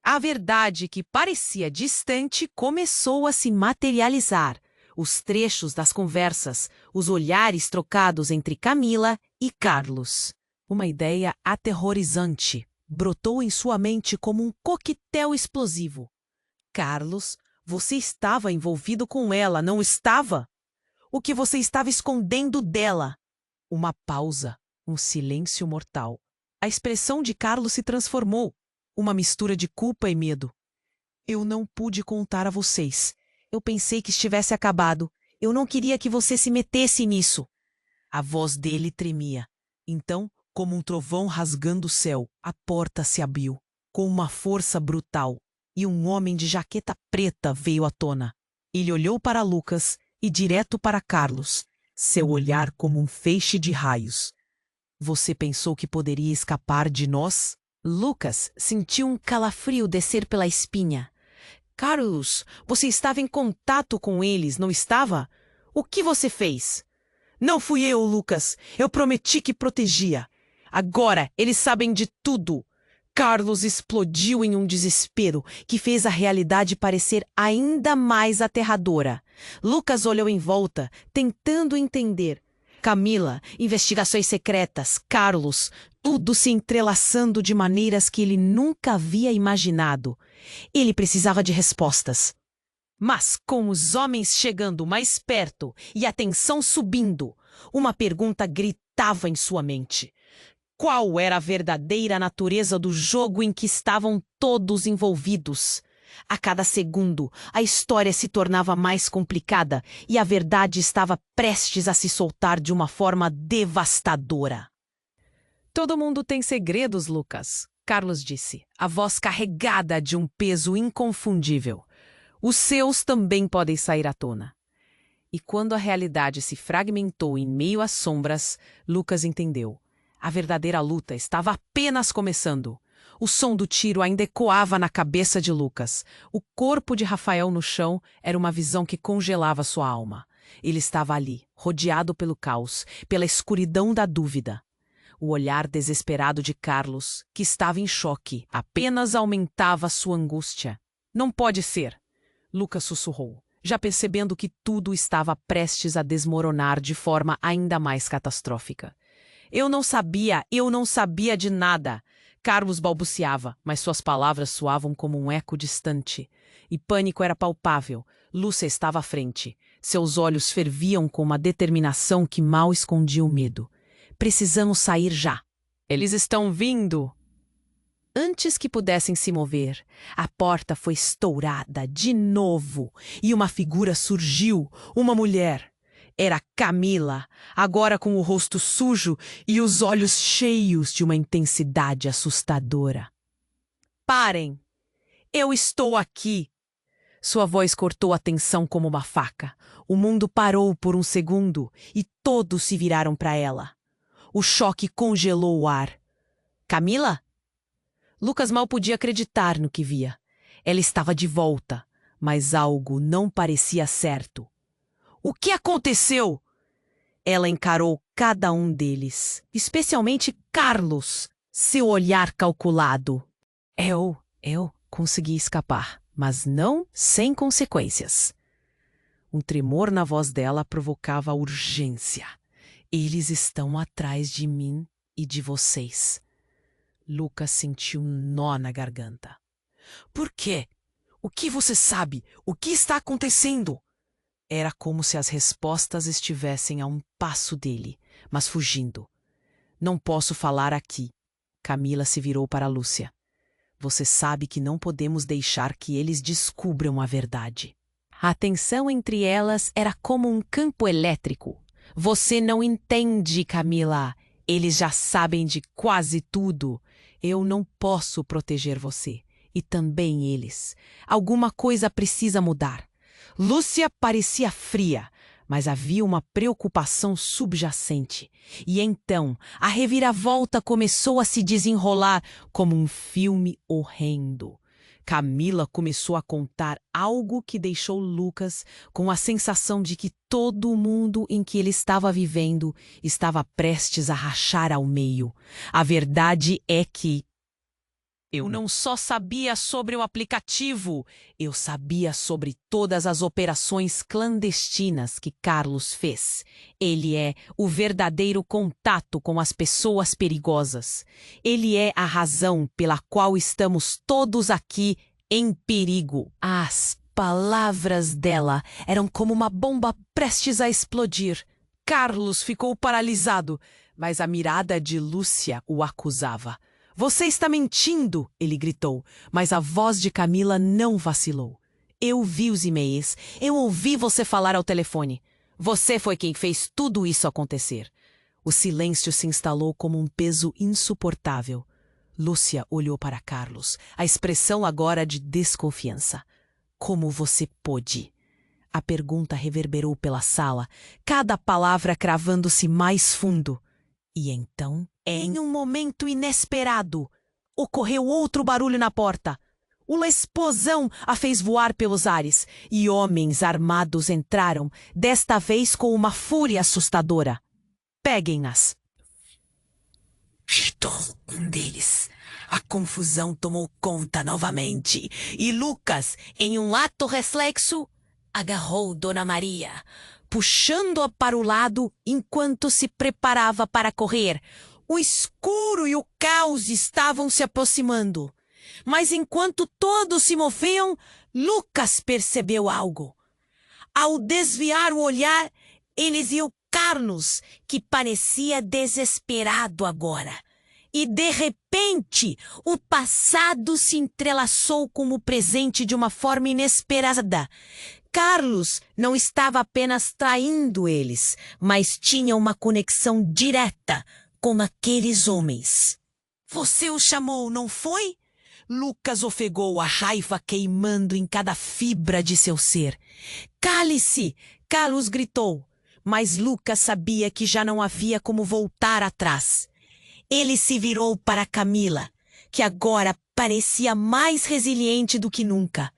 a verdade que parecia distante começou a se materializar. Os trechos das conversas, os olhares trocados entre Camila e Carlos. Uma ideia aterrorizante brotou em sua mente como um coquetel explosivo. "Carlos, você estava envolvido com ela, não estava? O que você estava escondendo dela?" Uma pausa, um silêncio mortal. A expressão de Carlos se transformou, uma mistura de culpa e medo. "Eu não pude contar a vocês. Eu pensei que estivesse acabado. Eu não queria que você se metesse nisso." A voz dele tremia. Então, como um trovão rasgando o céu, a porta se abriu, com uma força brutal, e um homem de jaqueta preta veio à tona. Ele olhou para Lucas e direto para Carlos, seu olhar como um feixe de raios. "Você pensou que poderia escapar de nós?" Lucas sentiu um calafrio descer pela espinha. "Carlos, você estava em contato com eles, não estava? O que você fez?" "Não fui eu, Lucas. Eu prometi que protegia. Agora eles sabem de tudo." Carlos explodiu em um desespero que fez a realidade parecer ainda mais aterradora. Lucas olhou em volta, tentando entender. Camila, investigações secretas, Carlos, tudo se entrelaçando de maneiras que ele nunca havia imaginado. Ele precisava de respostas. Mas com os homens chegando mais perto e a tensão subindo, uma pergunta gritava em sua mente. Qual era a verdadeira natureza do jogo em que estavam todos envolvidos? A cada segundo, a história se tornava mais complicada e a verdade estava prestes a se soltar de uma forma devastadora. "Todo mundo tem segredos, Lucas", Carlos disse, a voz carregada de um peso inconfundível. "Os seus também podem sair à tona." E quando a realidade se fragmentou em meio às sombras, Lucas entendeu. A verdadeira luta estava apenas começando. O som do tiro ainda ecoava na cabeça de Lucas. O corpo de Rafael no chão era uma visão que congelava sua alma. Ele estava ali, rodeado pelo caos, pela escuridão da dúvida. O olhar desesperado de Carlos, que estava em choque, apenas aumentava sua angústia. "Não pode ser", Lucas sussurrou. já percebendo que tudo estava prestes a desmoronar de forma ainda mais catastrófica. Eu não sabia de nada. Carlos balbuciava, mas suas palavras soavam como um eco distante. E pânico era palpável. Lúcia estava à frente. Seus olhos ferviam com uma determinação que mal escondia o medo. Precisamos sair já. Eles estão vindo. Antes que pudessem se mover, a porta foi estourada de novo e uma figura surgiu, uma mulher. Era Camila, agora com o rosto sujo e os olhos cheios de uma intensidade assustadora. Parem! Eu estou aqui! Sua voz cortou a tensão como uma faca. O mundo parou por um segundo e todos se viraram para ela. O choque congelou o ar. Camila? Lucas mal podia acreditar no que via. Ela estava de volta, mas algo não parecia certo. O que aconteceu? Ela encarou cada um deles, especialmente Carlos, seu olhar calculado. Eu consegui escapar, mas não sem consequências. Um tremor na voz dela provocava urgência. Eles estão atrás de mim e de vocês. Lucas sentiu um nó na garganta. Por quê? O que você sabe? O que está acontecendo? Era como se as respostas estivessem a um passo dele, mas fugindo. Não posso falar aqui. Camila se virou para Lúcia. Você sabe que não podemos deixar que eles descubram a verdade. A tensão entre elas era como um campo elétrico. Você não entende, Camila. Eles já sabem de quase tudo. Eu não posso proteger você. E também eles. Alguma coisa precisa mudar. Lúcia parecia fria, mas havia uma preocupação subjacente. E então, a reviravolta começou a se desenrolar como um filme horrendo. Camila começou a contar algo que deixou Lucas com a sensação de que todo o mundo em que ele estava vivendo estava prestes a rachar ao meio. A verdade é que eu não só sabia sobre o aplicativo, eu sabia sobre todas as operações clandestinas que Carlos fez. Ele é o verdadeiro contato com as pessoas perigosas. Ele é a razão pela qual estamos todos aqui em perigo. As palavras dela eram como uma bomba prestes a explodir. Carlos ficou paralisado, mas a mirada de Lúcia o acusava. Você está mentindo, ele gritou, mas a voz de Camila não vacilou. Eu vi os e-mails, eu ouvi você falar ao telefone. Você foi quem fez tudo isso acontecer. O silêncio se instalou como um peso insuportável. Lúcia olhou para Carlos, a expressão agora de desconfiança. Como você pôde? A pergunta reverberou pela sala, cada palavra cravando-se mais fundo. E então, em um momento inesperado, ocorreu outro barulho na porta. Uma explosão a fez voar pelos ares, e homens armados entraram, desta vez com uma fúria assustadora. Peguem-nas! Gritou um deles. A confusão tomou conta novamente, e Lucas, em um ato reflexo, agarrou Dona Maria, puxando-a para o lado enquanto se preparava para correr. O escuro e o caos estavam se aproximando. Mas enquanto todos se moviam, Lucas percebeu algo. Ao desviar o olhar, ele viu Carlos, que parecia desesperado agora. E, de repente, o passado se entrelaçou com o presente de uma forma inesperada. Carlos não estava apenas traindo eles, mas tinha uma conexão direta com aqueles homens. Você o chamou, não foi? Lucas ofegou, a raiva queimando em cada fibra de seu ser. Cale-se! Carlos gritou, mas Lucas sabia que já não havia como voltar atrás. Ele se virou para Camila, que agora parecia mais resiliente do que nunca.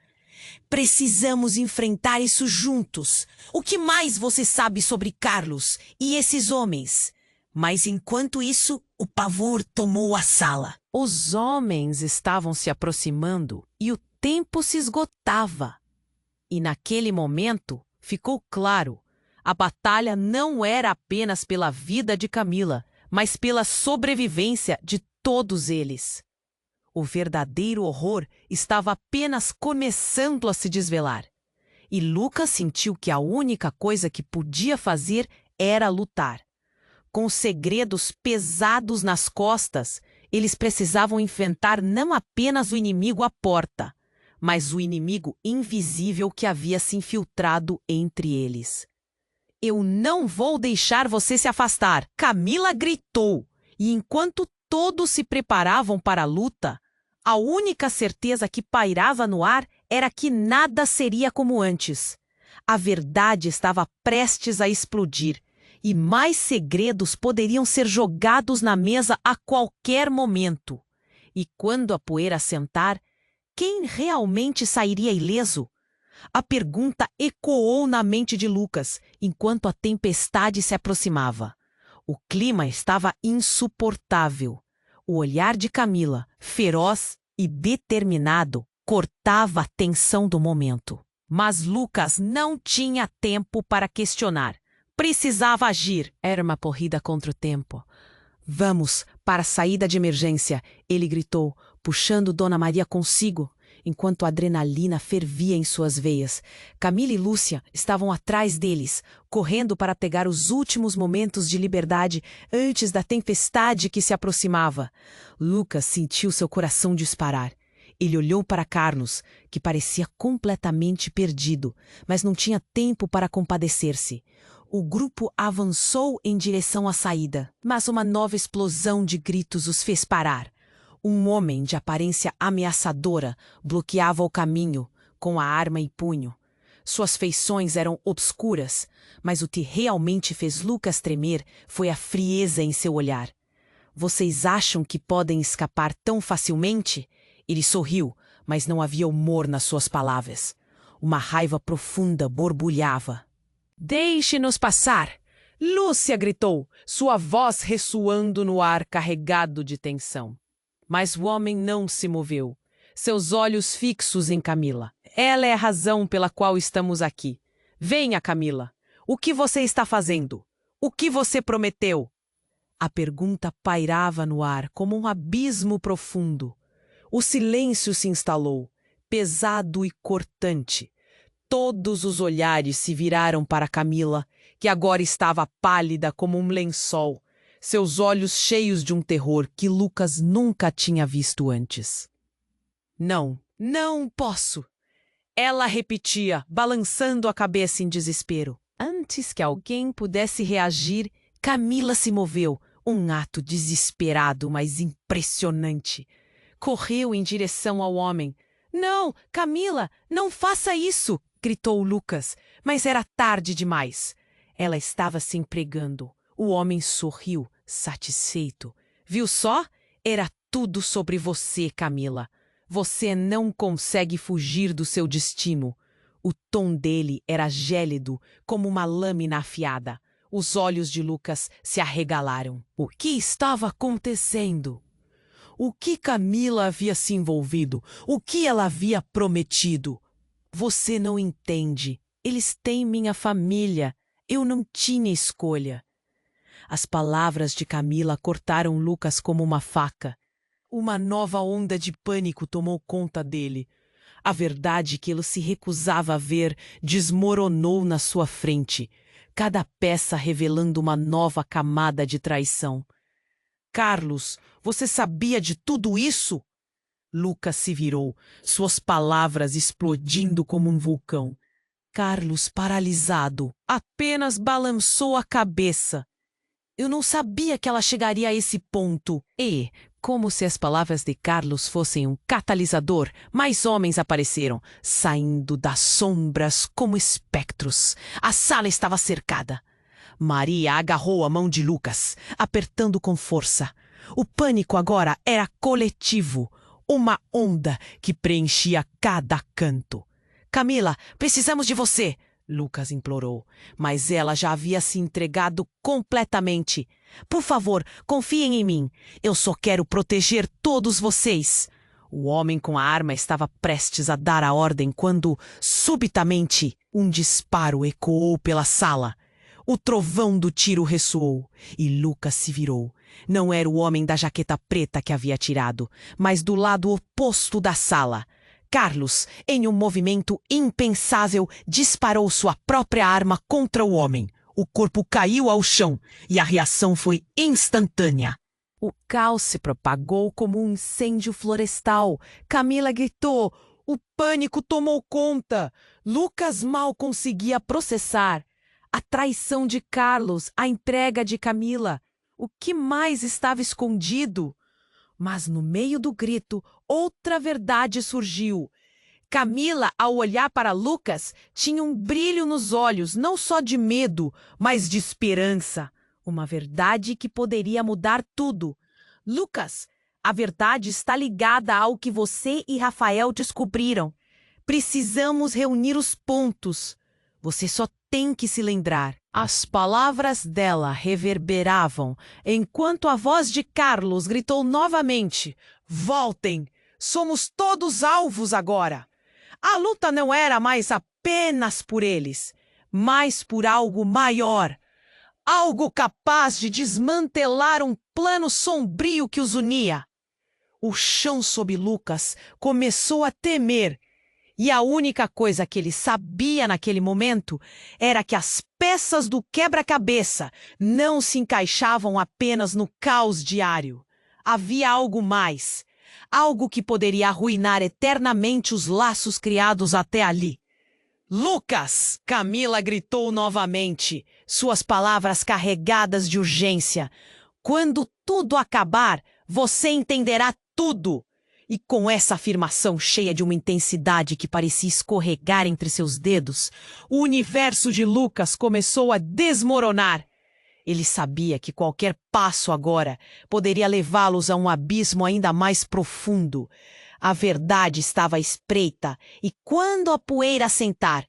Precisamos enfrentar isso juntos. O que mais você sabe sobre Carlos e esses homens? Mas enquanto isso, o pavor tomou a sala. Os homens estavam se aproximando e o tempo se esgotava. E naquele momento, ficou claro, a batalha não era apenas pela vida de Camila, mas pela sobrevivência de todos eles. O verdadeiro horror estava apenas começando a se desvelar. E Lucas sentiu que a única coisa que podia fazer era lutar. Com os segredos pesados nas costas, eles precisavam enfrentar não apenas o inimigo à porta, mas o inimigo invisível que havia se infiltrado entre eles. "Eu não vou deixar você se afastar!" Camila gritou, e enquanto todos se preparavam para a luta, a única certeza que pairava no ar era que nada seria como antes. A verdade estava prestes a explodir, e mais segredos poderiam ser jogados na mesa a qualquer momento. E quando a poeira assentar, quem realmente sairia ileso? A pergunta ecoou na mente de Lucas, enquanto a tempestade se aproximava. O clima estava insuportável. O olhar de Camila, feroz e determinado, cortava a tensão do momento. Mas Lucas não tinha tempo para questionar. Precisava agir. Era uma corrida contra o tempo. "Vamos para a saída de emergência", ele gritou, puxando Dona Maria consigo, enquanto a adrenalina fervia em suas veias. Camila e Lúcia estavam atrás deles, correndo para pegar os últimos momentos de liberdade antes da tempestade que se aproximava. Lucas sentiu seu coração disparar. Ele olhou para Carlos, que parecia completamente perdido, mas não tinha tempo para compadecer-se. O grupo avançou em direção à saída, mas uma nova explosão de gritos os fez parar. Um homem de aparência ameaçadora bloqueava o caminho, com a arma em punho. Suas feições eram obscuras, mas o que realmente fez Lucas tremer foi a frieza em seu olhar. "Vocês acham que podem escapar tão facilmente?" Ele sorriu, mas não havia humor nas suas palavras. Uma raiva profunda borbulhava. "Deixe-nos passar!" Lúcia gritou, sua voz ressoando no ar carregado de tensão. Mas o homem não se moveu, seus olhos fixos em Camila. "Ela é a razão pela qual estamos aqui. Venha, Camila. O que você está fazendo? O que você prometeu?" A pergunta pairava no ar como um abismo profundo. O silêncio se instalou, pesado e cortante. Todos os olhares se viraram para Camila, que agora estava pálida como um lençol, seus olhos cheios de um terror que Lucas nunca tinha visto antes. "Não, não posso!" Ela repetia, balançando a cabeça em desespero. Antes que alguém pudesse reagir, Camila se moveu, um ato desesperado, mas impressionante. Correu em direção ao homem. "Não, Camila, não faça isso!" gritou Lucas, mas era tarde demais. Ela estava se empregando. O homem sorriu, satisfeito. "Viu só? Era tudo sobre você, Camila. Você não consegue fugir do seu destino." O tom dele era gélido, como uma lâmina afiada. Os olhos de Lucas se arregalaram. O que estava acontecendo? O que Camila havia se envolvido? O que ela havia prometido? "Você não entende. Eles têm minha família. Eu não tinha escolha." As palavras de Camila cortaram Lucas como uma faca. Uma nova onda de pânico tomou conta dele. A verdade que ele se recusava a ver desmoronou na sua frente, cada peça revelando uma nova camada de traição. "Carlos, você sabia de tudo isso?" Lucas se virou, suas palavras explodindo como um vulcão. Carlos, paralisado, apenas balançou a cabeça. "Eu não sabia que ela chegaria a esse ponto." E, como se as palavras de Carlos fossem um catalisador, mais homens apareceram, saindo das sombras como espectros. A sala estava cercada. Maria agarrou a mão de Lucas, apertando com força. O pânico agora era coletivo, uma onda que preenchia cada canto. "Camila, precisamos de você!" Lucas implorou, mas ela já havia se entregado completamente. "Por favor, confiem em mim. Eu só quero proteger todos vocês." O homem com a arma estava prestes a dar a ordem quando, subitamente, um disparo ecoou pela sala. O trovão do tiro ressoou e Lucas se virou. Não era o homem da jaqueta preta que havia atirado, mas do lado oposto da sala. Carlos, em um movimento impensável, disparou sua própria arma contra o homem. O corpo caiu ao chão e a reação foi instantânea. O caos se propagou como um incêndio florestal. Camila gritou. O pânico tomou conta. Lucas mal conseguia processar a traição de Carlos, a entrega de Camila. O que mais estava escondido? Mas no meio do grito, outra verdade surgiu. Camila, ao olhar para Lucas, tinha um brilho nos olhos, não só de medo, mas de esperança. Uma verdade que poderia mudar tudo. Lucas, a verdade está ligada ao que você e Rafael descobriram. Precisamos reunir os pontos. Você só tem que se lembrar. As palavras dela reverberavam, enquanto a voz de Carlos gritou novamente. Voltem! Somos todos alvos agora! A luta não era mais apenas por eles, mas por algo maior. Algo capaz de desmantelar um plano sombrio que os unia. O chão sob Lucas começou a tremer. E a única coisa que ele sabia naquele momento era que as peças do quebra-cabeça não se encaixavam apenas no caos diário. Havia algo mais, algo que poderia arruinar eternamente os laços criados até ali. Lucas! Camila gritou novamente, suas palavras carregadas de urgência. Quando tudo acabar, você entenderá tudo. E com essa afirmação cheia de uma intensidade que parecia escorregar entre seus dedos, o universo de Lucas começou a desmoronar. Ele sabia que qualquer passo agora poderia levá-los a um abismo ainda mais profundo. A verdade estava à espreita, e quando a poeira assentar,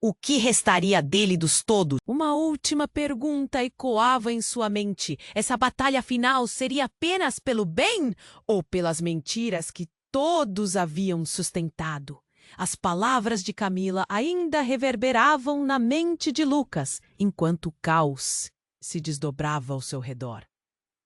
o que restaria dele dos todos? Uma última pergunta ecoava em sua mente. Essa batalha final seria apenas pelo bem ou pelas mentiras que todos haviam sustentado? As palavras de Camila ainda reverberavam na mente de Lucas, enquanto o caos se desdobrava ao seu redor.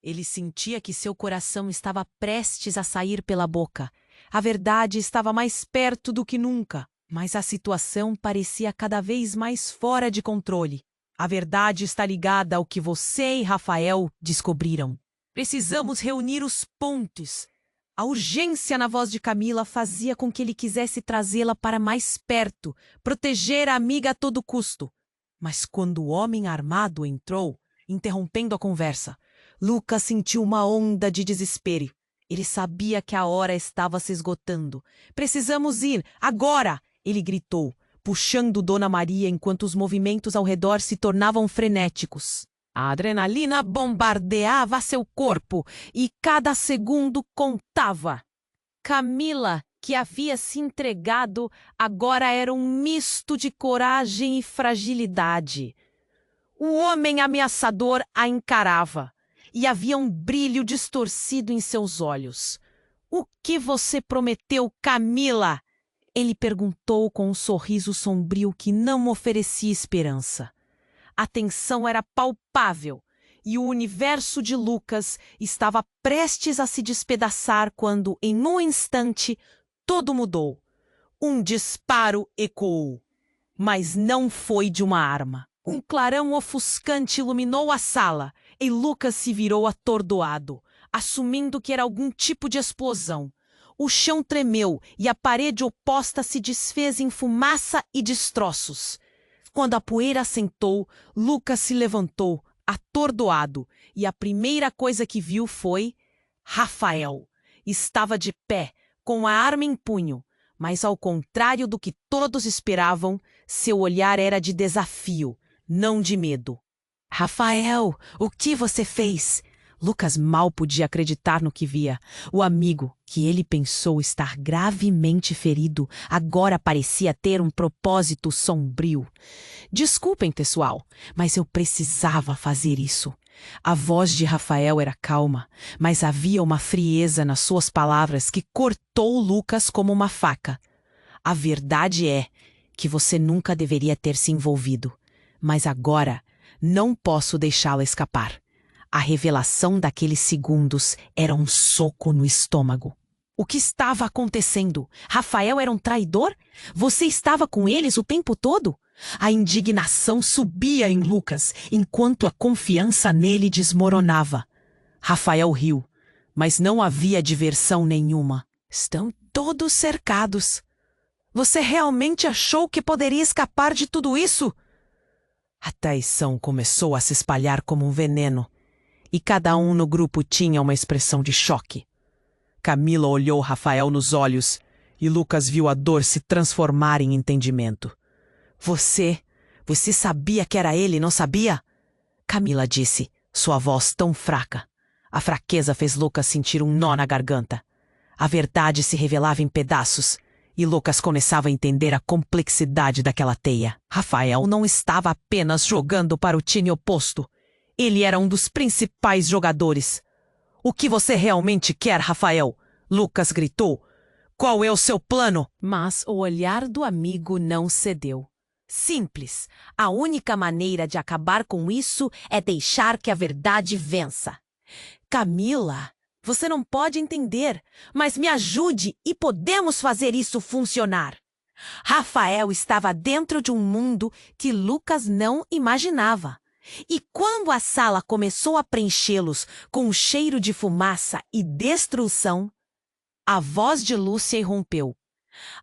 Ele sentia que seu coração estava prestes a sair pela boca. A verdade estava mais perto do que nunca. Mas a situação parecia cada vez mais fora de controle. A verdade está ligada ao que você e Rafael descobriram. Precisamos reunir os pontos. A urgência na voz de Camila fazia com que ele quisesse trazê-la para mais perto, proteger a amiga a todo custo. Mas quando o homem armado entrou, interrompendo a conversa, Lucas sentiu uma onda de desespero. Ele sabia que a hora estava se esgotando. Precisamos ir, agora! Ele gritou, puxando Dona Maria enquanto os movimentos ao redor se tornavam frenéticos. A adrenalina bombardeava seu corpo e cada segundo contava. Camila, que havia se entregado, agora era um misto de coragem e fragilidade. O homem ameaçador a encarava e havia um brilho distorcido em seus olhos. O que você prometeu, Camila? Ele perguntou com um sorriso sombrio que não oferecia esperança. A tensão era palpável e o universo de Lucas estava prestes a se despedaçar quando, em um instante, tudo mudou. Um disparo ecoou, mas não foi de uma arma. Um clarão ofuscante iluminou a sala e Lucas se virou atordoado, assumindo que era algum tipo de explosão. O chão tremeu e a parede oposta se desfez em fumaça e destroços. Quando a poeira assentou, Lucas se levantou, atordoado, e a primeira coisa que viu foi Rafael. Estava de pé, com a arma em punho, mas ao contrário do que todos esperavam, seu olhar era de desafio, não de medo. Rafael, o que você fez? Lucas mal podia acreditar no que via. O amigo, que ele pensou estar gravemente ferido, agora parecia ter um propósito sombrio. Desculpem, pessoal, mas eu precisava fazer isso. A voz de Rafael era calma, mas havia uma frieza nas suas palavras que cortou Lucas como uma faca. A verdade é que você nunca deveria ter se envolvido, mas agora não posso deixá-la escapar. A revelação daqueles segundos era um soco no estômago. O que estava acontecendo? Rafael era um traidor? Você estava com eles o tempo todo? A indignação subia em Lucas, enquanto a confiança nele desmoronava. Rafael riu, mas não havia diversão nenhuma. Estão todos cercados. Você realmente achou que poderia escapar de tudo isso? A traição começou a se espalhar como um veneno, e cada um no grupo tinha uma expressão de choque. Camila olhou Rafael nos olhos e Lucas viu a dor se transformar em entendimento. Você sabia que era ele, não sabia? Camila disse, sua voz tão fraca. A fraqueza fez Lucas sentir um nó na garganta. A verdade se revelava em pedaços e Lucas começava a entender a complexidade daquela teia. Rafael não estava apenas jogando para o time oposto. Ele era um dos principais jogadores. O que você realmente quer, Rafael? Lucas gritou. Qual é o seu plano? Mas o olhar do amigo não cedeu. Simples. A única maneira de acabar com isso é deixar que a verdade vença. Camila, você não pode entender, mas me ajude e podemos fazer isso funcionar. Rafael estava dentro de um mundo que Lucas não imaginava. E quando a sala começou a preenchê-los com um cheiro de fumaça e destruição, a voz de Lúcia irrompeu.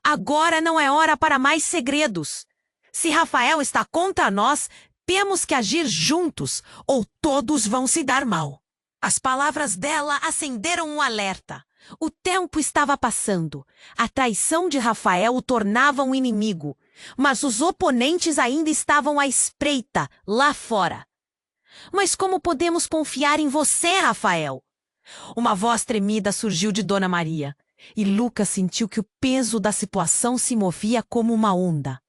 Agora não é hora para mais segredos. Se Rafael está contra nós, temos que agir juntos ou todos vão se dar mal. As palavras dela acenderam um alerta. O tempo estava passando. A traição de Rafael o tornava um inimigo. Mas os oponentes ainda estavam à espreita, lá fora. Mas como podemos confiar em você, Rafael? Uma voz tremida surgiu de Dona Maria, e Lucas sentiu que o peso da situação se movia como uma onda.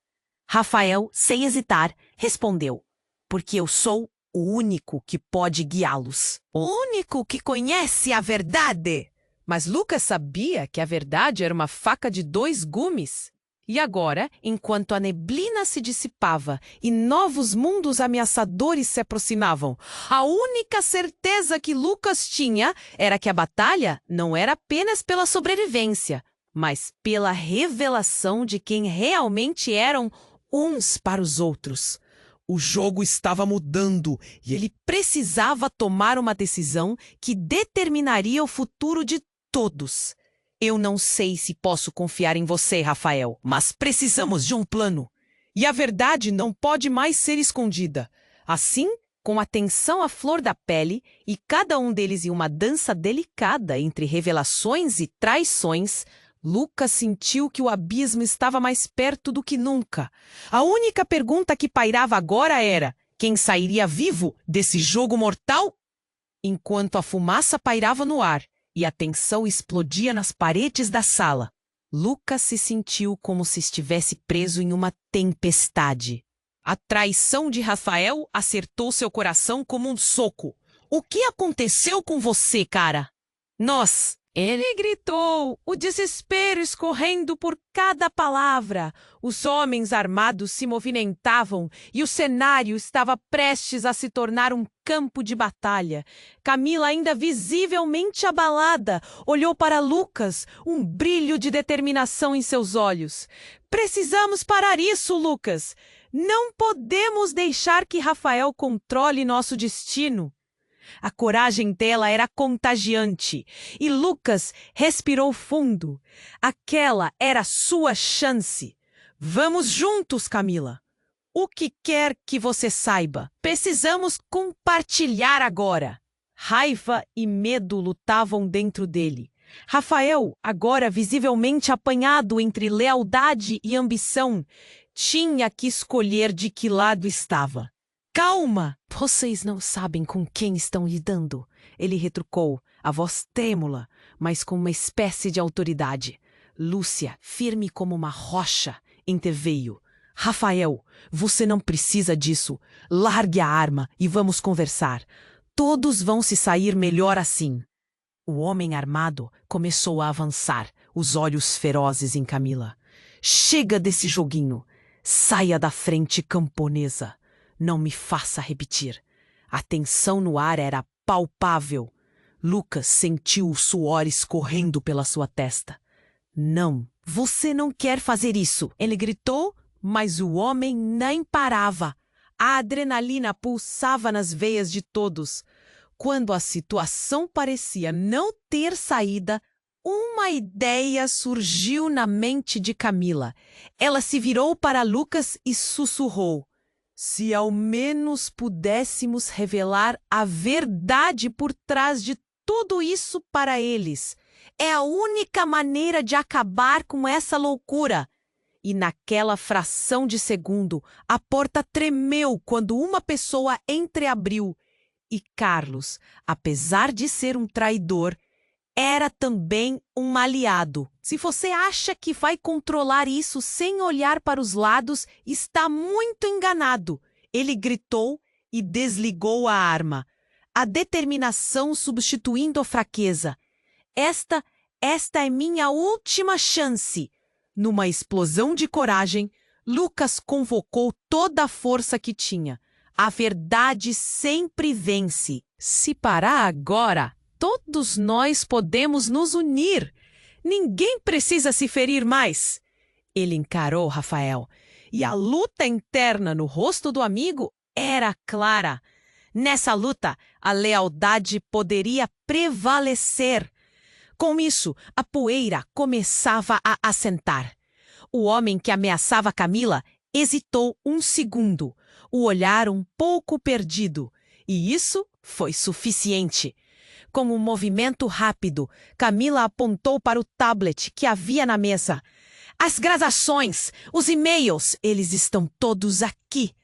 Rafael, sem hesitar, respondeu, porque eu sou o único que pode guiá-los. O único que conhece a verdade! Mas Lucas sabia que a verdade era uma faca de 2 gumes. E agora, enquanto a neblina se dissipava e novos mundos ameaçadores se aproximavam, a única certeza que Lucas tinha era que a batalha não era apenas pela sobrevivência, mas pela revelação de quem realmente eram uns para os outros. O jogo estava mudando e ele precisava tomar uma decisão que determinaria o futuro de todos. Eu não sei se posso confiar em você, Rafael, mas precisamos de um plano. E a verdade não pode mais ser escondida. Assim, com a tensão à flor da pele e cada um deles em uma dança delicada entre revelações e traições, Lucas sentiu que o abismo estava mais perto do que nunca. A única pergunta que pairava agora era: quem sairia vivo desse jogo mortal? Enquanto a fumaça pairava no ar e a tensão explodia nas paredes da sala, Lucas se sentiu como se estivesse preso em uma tempestade. A traição de Rafael acertou seu coração como um soco. O que aconteceu com você, cara? Nós... Ele gritou, o desespero escorrendo por cada palavra. Os homens armados se movimentavam e o cenário estava prestes a se tornar um campo de batalha. Camila, ainda visivelmente abalada, olhou para Lucas, um brilho de determinação em seus olhos. Precisamos parar isso, Lucas. Não podemos deixar que Rafael controle nosso destino. A coragem dela era contagiante e Lucas respirou fundo. Aquela era sua chance. Vamos juntos, Camila. O que quer que você saiba, precisamos compartilhar agora. Raiva e medo lutavam dentro dele. Rafael, agora visivelmente apanhado entre lealdade e ambição, tinha que escolher de que lado estava. Calma! Vocês não sabem com quem estão lidando, ele retrucou, a voz trêmula, mas com uma espécie de autoridade. Lúcia, firme como uma rocha, interveio. Rafael, você não precisa disso. Largue a arma e vamos conversar. Todos vão se sair melhor assim. O homem armado começou a avançar, os olhos ferozes em Camila. Chega desse joguinho. Saia da frente, camponesa. Não me faça repetir. A tensão no ar era palpável. Lucas sentiu o suor escorrendo pela sua testa. Não, você não quer fazer isso, ele gritou, mas o homem nem parava. A adrenalina pulsava nas veias de todos. Quando a situação parecia não ter saída, uma ideia surgiu na mente de Camila. Ela se virou para Lucas e sussurrou: se ao menos pudéssemos revelar a verdade por trás de tudo isso para eles. É a única maneira de acabar com essa loucura. E naquela fração de segundo, a porta tremeu quando uma pessoa entreabriu. E Carlos, apesar de ser um traidor, era também um aliado. Se você acha que vai controlar isso sem olhar para os lados, está muito enganado. Ele gritou e desligou a arma. A determinação substituindo a fraqueza. Esta é minha última chance. Numa explosão de coragem, Lucas convocou toda a força que tinha. A verdade sempre vence. Se parar agora, todos nós podemos nos unir. Ninguém precisa se ferir mais. Ele encarou Rafael, e a luta interna no rosto do amigo era clara. Nessa luta, a lealdade poderia prevalecer. Com isso, a poeira começava a assentar. O homem que ameaçava Camila hesitou um segundo, o olhar um pouco perdido, e isso foi suficiente. Com um movimento rápido, Camila apontou para o tablet que havia na mesa. As gravações, os e-mails, eles estão todos aqui.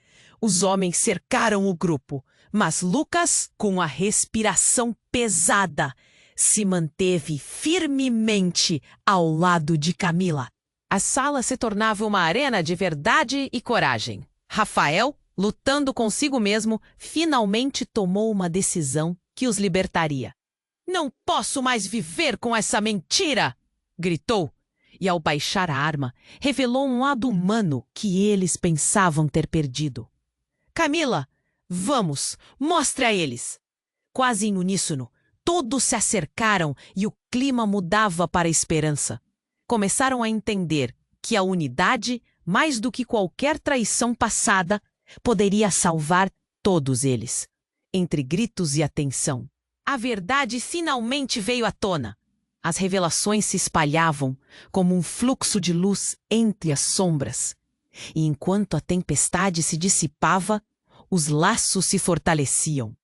Os homens cercaram o grupo, mas Lucas, com a respiração pesada, se manteve firmemente ao lado de Camila. A sala se tornava uma arena de verdade e coragem. Rafael, lutando consigo mesmo, finalmente tomou uma decisão que os libertaria. Não posso mais viver com essa mentira! Gritou, e ao baixar a arma, revelou um lado humano que eles pensavam ter perdido. Camila, vamos, mostre a eles! Quase em uníssono, todos se acercaram e o clima mudava para a esperança. Começaram a entender que a unidade, mais do que qualquer traição passada, poderia salvar todos eles. Entre gritos e atenção, a verdade finalmente veio à tona. As revelações se espalhavam como um fluxo de luz entre as sombras. E enquanto a tempestade se dissipava, os laços se fortaleciam.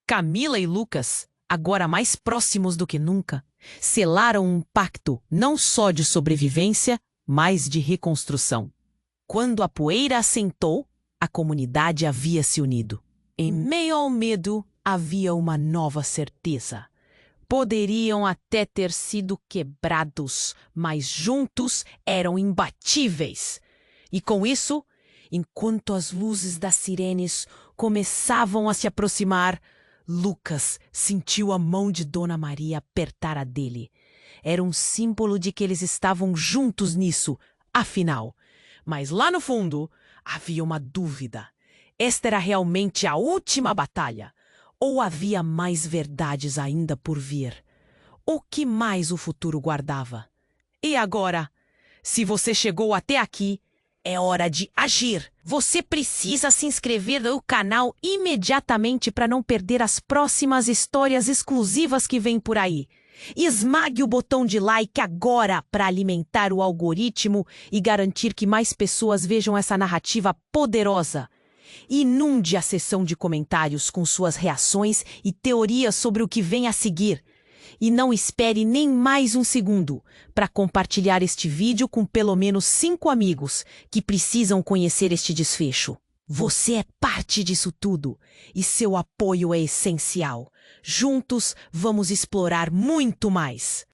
Camila e Lucas, agora mais próximos do que nunca, selaram um pacto não só de sobrevivência, mas de reconstrução. Quando a poeira assentou, a comunidade havia se unido. Em meio ao medo, havia uma nova certeza. Poderiam até ter sido quebrados, mas juntos eram imbatíveis. E com isso, enquanto as luzes das sirenes começavam a se aproximar, Lucas sentiu a mão de Dona Maria apertar a dele. Era um símbolo de que eles estavam juntos nisso, afinal. Mas lá no fundo, havia uma dúvida. Esta era realmente a última batalha? Ou havia mais verdades ainda por vir? O que mais o futuro guardava? E agora? Se você chegou até aqui, é hora de agir. Você precisa se inscrever no canal imediatamente para não perder as próximas histórias exclusivas que vêm por aí. Esmague o botão de like agora para alimentar o algoritmo e garantir que mais pessoas vejam essa narrativa poderosa. Inunde a seção de comentários com suas reações e teorias sobre o que vem a seguir. E não espere nem mais um segundo para compartilhar este vídeo com pelo menos 5 amigos que precisam conhecer este desfecho. Você é parte disso tudo e seu apoio é essencial. Juntos vamos explorar muito mais.